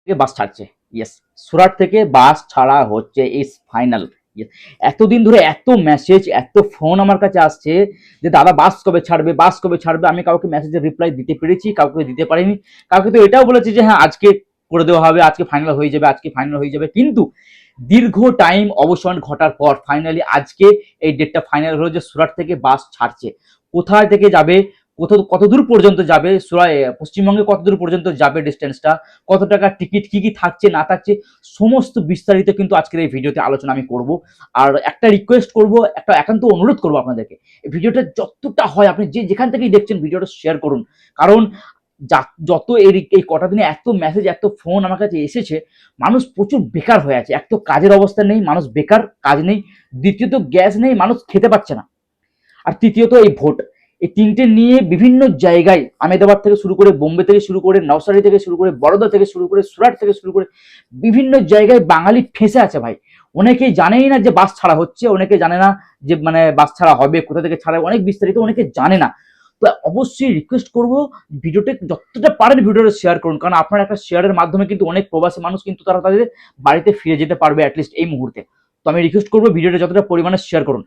থেকে বাস ছাড়ছে। ইয়েস, সুরাট থেকে বাস ছাড়া হচ্ছে, ইজ ফাইনাল। এতদিন ধরে এত মেসেজ, এত ফোন আমার কাছে আসছে যে দাদা বাস কবে ছাড়বে, বাস কবে ছাড়বে। আমি কাউকে মেসেজের রিপ্লাই দিতে পেরেছি, কাউকে দিতে পারিনি। কাউকে তো এটাও বলেছি যে হ্যাঁ আজকে করে দেওয়া হবে, আজকে ফাইনাল হয়ে যাবে, আজকে ফাইনাল হয়ে যাবে। কিন্তু দীর্ঘ টাইম অবসান ঘটার পর ফাইনালি আজকে এই ডেটটা ফাইনাল হলো যে সুরাট থেকে বাস ছাড়ছে। কোথায় থেকে যাবে, কতদূর পর্যন্ত যাবে, পশ্চিমবঙ্গে কতদূর পর্যন্ত যাবে ডিস্টেন্সটা, কত টাকা টিকিট, কি কি থাকছে না থাকছে, সমস্ত বিস্তারিত কিন্তু আজকের এই ভিডিওতে আলোচনা আমি করব। আর একটা রিকোয়েস্ট করব, একটা একান্ত অনুরোধ করব আপনাদেরকে, এই ভিডিওটা যতটা হয় আপনি যে যেখান থেকেই দেখছেন ভিডিওটা শেয়ার করুন। কারণ যত এই কটা দিনে এত মেসেজ, এত ফোন আমার কাছে এসেছে, মানুষ প্রচুর বেকার হয়ে আছে। এক তো কাজের অবস্থা নেই, মানুষ বেকার, কাজ নেই। দ্বিতীয়ত গ্যাস নেই, মানুষ খেতে পাচ্ছে না। আর তৃতীয়ত এই ভোট। এই তিনটে নিয়ে বিভিন্ন জায়গায়, আমেদাবাদ থেকে শুরু করে, বোম্বে থেকে শুরু করে, নওসারি থেকে শুরু করে, বরোদা থেকে শুরু করে, সুরাট থেকে শুরু করে বিভিন্ন জায়গায় বাঙালি ফেঁসে আছে ভাই। অনেকেই জানেই না যে বাস ছাড়া হচ্ছে, অনেকে জানে না যে মানে বাস ছাড়া হবে, কোথা থেকে ছাড়া, অনেক বিস্তারিত অনেকে জানে না। তো অবশ্যই রিকোয়েস্ট করবো, ভিডিওটা যতটা পারেন ভিডিওটা শেয়ার করুন। কারণ আপনার একটা শেয়ারের মাধ্যমে কিন্তু অনেক প্রবাসী মানুষ কিন্তু তারা তাদের বাড়িতে ফিরে যেতে পারবে অ্যাটলিস্ট এই মুহূর্তে। তো আমি রিকোয়েস্ট করবো ভিডিওটা যতটা পরিমাণে শেয়ার করুন।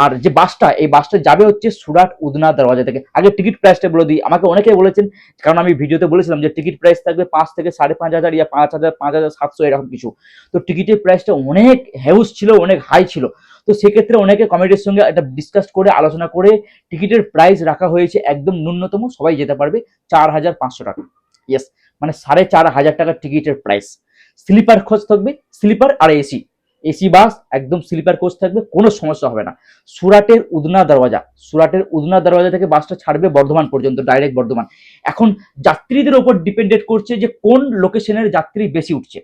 আর যে বাসটা, এই বাসটা যাবে হচ্ছে সুরাট উদনা দরওয়াজা থেকে। আগে টিকিট প্রাইসটা বলে দিই, আমাকে অনেকেই বলেছেন, কারণ আমি ভিডিওতে বলেছিলাম যে টিকিট প্রাইস থাকবে 5 থেকে 5,500 ইয়া 5,000, 5,700 এরকম কিছু। তো টিকিটের প্রাইসটা অনেক হেউজ ছিল, অনেক হাই ছিল। তো সেক্ষেত্রে অনেকে কমিটির সঙ্গে এটা ডিসকাস করে, আলোচনা করে টিকিটের প্রাইস রাখা হয়েছে একদম ন্যূনতম, সবাই যেতে পারবে 4,500 টাকা। ইয়েস, মানে 4,500 টাকার টিকিটের প্রাইস। স্লিপার খোঁজ থাকবে, স্লিপার আর এসি। এসি বাস একদম স্লিপার কোচ থাকবে, কোনো সমস্যা হবে না। সুরাটের উদনা দরওয়াজা থেকে বাসটা ছাড়বে বর্ধমান পর্যন্ত, ডাইরেক্ট বর্ধমান। এখন যাত্রীদের ওপর ডিপেন্ডেন্ট করছে যে কোন লোকেশনের যাত্রী বেশি উঠছে।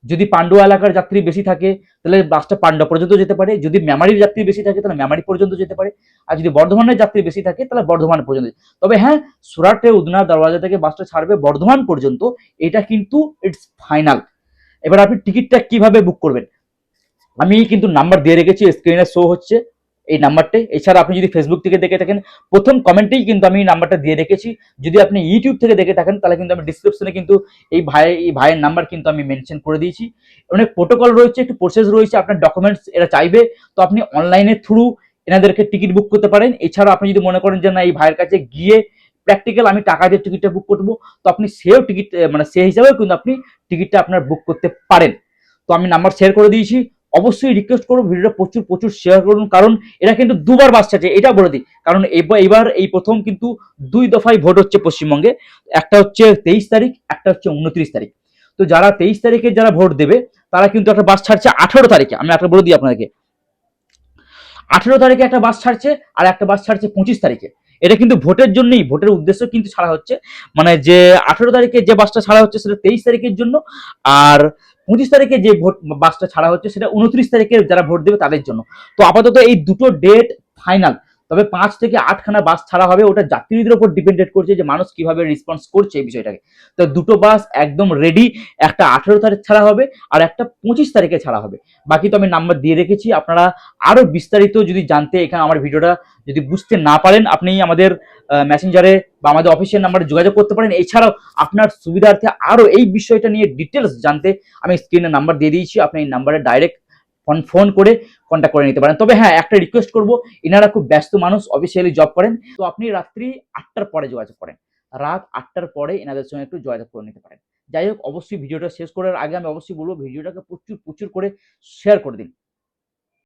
যদি পান্ডুয়া এলাকার যাত্রী বেশি থাকে তাহলে বাসটা পান্ডুয়া পর্যন্ত যেতে পারে, যদি মেমারির যাত্রী বেশি থাকে তাহলে মেমারি পর্যন্ত যেতে পারে, আর যদি বর্ধমানের যাত্রী বেশি থাকে তাহলে বর্ধমান পর্যন্ত। তবে হ্যাঁ, সুরাটে উদনা দরওয়াজা থেকে বাসটা ছাড়বে বর্ধমান পর্যন্ত, এটা কিন্তু ইটস ফাইনাল। এবার আপনি টিকিটটা কিভাবে বুক করবেন, আমি কিন্তু নাম্বার দিয়ে রেখেছি, স্ক্রিনে শো হচ্ছে এই নাম্বারটাই। এছাড়া আপনি যদি ফেসবুক থেকে দেখে থাকেন, প্রথম কমেন্টেই কিন্তু আমি নাম্বারটা দিয়ে রেখেছি। যদি আপনি ইউটিউব থেকে দেখে থাকেন তাহলে কিন্তু আমি ডিসক্রিপশনে কিন্তু এই ভাইয়ের নাম্বার কিন্তু আমি মেনশন করে দিয়েছি। অনেক প্রোটোকল রয়েছে, একটু প্রসেস রয়েছে, আপনার ডকুমেন্টস এরা চাইবে। তো আপনি অনলাইনের থ্রু এনাদেরকে টিকিট বুক করতে পারেন। এছাড়া আপনি যদি মনে করেন যে না এই ভাইয়ের কাছে গিয়ে প্র্যাকটিক্যাল আমি টাকা দিয়ে টিকিটটা বুক করবো, তো আপনি সেও টিকিট মানে সেই হিসাবেও কিন্তু আপনি টিকিটটা আপনার বুক করতে পারেন। তো আমি নাম্বার শেয়ার করে দিয়েছি। অবশ্যই রিকোয়েস্ট করবো ভিডিওটা প্রচুর প্রচুর শেয়ার করুন, কারণ এরা কিন্তু দুবার বাস ছাড়ছে, এটা বলে দিই। কারণ এবার এই প্রথম কিন্তু 2 দফায় ভোট হচ্ছে পশ্চিমবঙ্গে। একটা হচ্ছে 23 তারিখ, একটা হচ্ছে 29 তারিখ। তো যারা 23 তারিখে যারা ভোট দেবে তারা কিন্তু একটা বাস ছাড়ছে 18 তারিখে। আমি একটা বলে দিই আপনাদেরকে, 18 তারিখে একটা বাস ছাড়ছে, আর একটা বাস ছাড়ছে 25 তারিখে। এটা কিন্তু ভোটের জন্যই, ভোটের উদ্দেশ্য কিন্তু ছাড়া হচ্ছে। মানে যে 18 তারিখে যে বাসটা ছাড়া হচ্ছে সেটা 23 তারিখের জন্য, আর 25 তারিখে যে ভোট বাসটা ছাড়া হচ্ছে সেটা 29 তারিখে যারা ভোট দেবে তাদের জন্য। তো আপাতত এই দুটো ডেট ফাইনাল। তবে 5 থেকে 8 খানা বাস ছাড়া হবে, ওটা যাত্রীদের উপর ডিপেন্ডেন্ট করছে যে মানুষ কিভাবে রেসপন্স করছে এই বিষয়টাকে। তো দুটো বাস একদম রেডি, একটা 18 তারিখ ছাড়া হবে, আর একটা 25 তারিখে ছাড়া হবে। বাকি তো আমি নাম্বার দিয়ে রেখেছি, আপনারা আরো বিস্তারিত যদি জানতে, এখানে আমার ভিডিওটা যদি বুঝতে না পারেন, আপনি আমাদের মেসেঞ্জারে বা আমাদের অফিসিয়াল নাম্বারে যোগাযোগ করতে পারেন। এছাড়াও আপনার সুবিধার্থে আরো এই বিষয়টা নিয়ে ডিটেলস জানতে আমি স্ক্রিনে নাম্বার দিয়ে দিয়েছি, আপনি এই নাম্বারে ডাইরেক্ট ফোন করে কন্ট্যাক্ট করে নিতে পারেন। তবে হ্যাঁ, একটা রিকোয়েস্ট করবো, এনারা খুব ব্যস্ত মানুষ, অফিসিয়ালি জব করেন। তো আপনি রাত্রি 8টার পরে যোগাযোগ করেন, রাত 8টার পরে এনাদের সঙ্গে একটু যোগাযোগ করে নিতে পারেন। যাই হোক, অবশ্যই ভিডিওটা শেষ করার আগে আমি অবশ্যই বলবো ভিডিওটাকে প্রচুর প্রচুর করে শেয়ার করে দিন।